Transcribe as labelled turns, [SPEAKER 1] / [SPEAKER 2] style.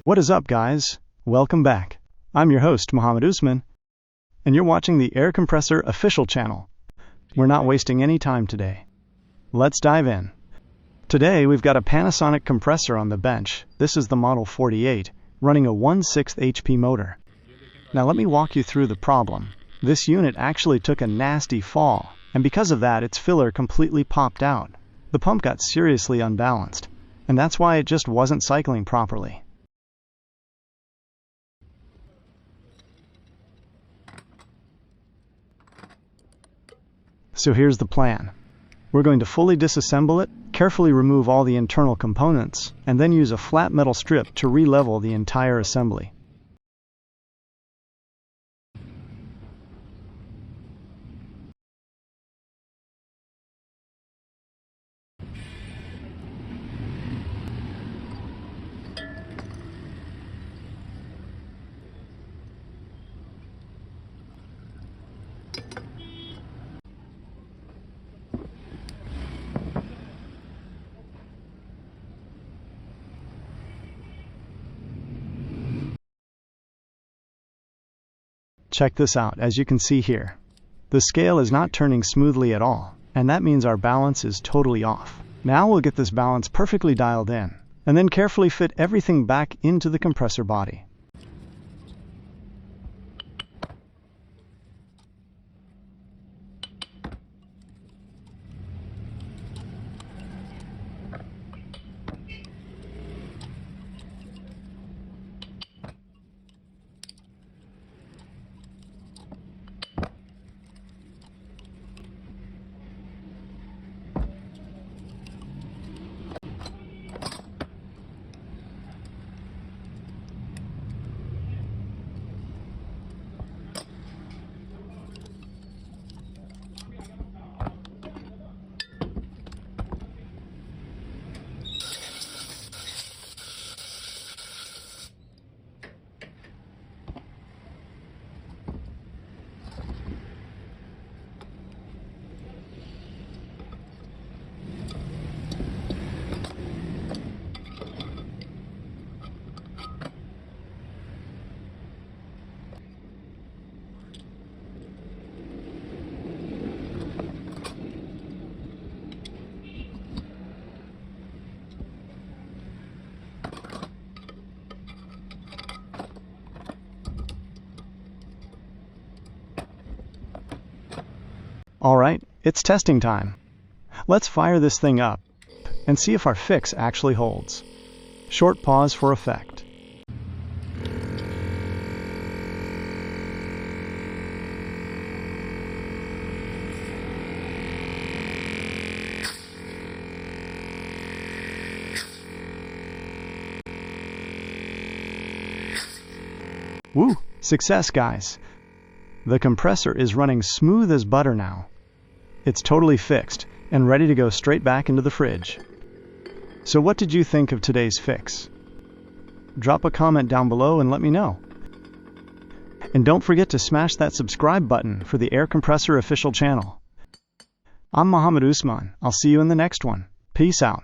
[SPEAKER 1] What is up, guys? Welcome back. I'm your host, Mohammed Usman, and you're watching the Air Compressor official channel. We're not wasting any time today. Let's dive in. Today, we've got a Panasonic compressor on the bench. This is the Model 48, running a 1/6 HP motor. Now let me walk you through the problem. This unit actually took a nasty fall, and because of that, its filler completely popped out. The pump got seriously unbalanced, and that's why it just wasn't cycling properly. So here's the plan. We're going to fully disassemble it, carefully remove all the internal components, and then use a flat metal strip to re-level the entire assembly. Check this out, as you can see here. The scale is not turning smoothly at all, and that means our balance is totally off. Now we'll get this balance perfectly dialed in, and then carefully fit everything back into the compressor body. Alright, it's testing time. Let's fire this thing up and see if our fix actually holds. Short pause for effect. Woo! Success, guys! The compressor is running smooth as butter now. It's totally fixed and ready to go straight back into the fridge. So what did you think of today's fix? Drop a comment down below and let me know. And don't forget to smash that subscribe button for the Air Compressor official channel. I'm Mohammed Usman. I'll see you in the next one. Peace out.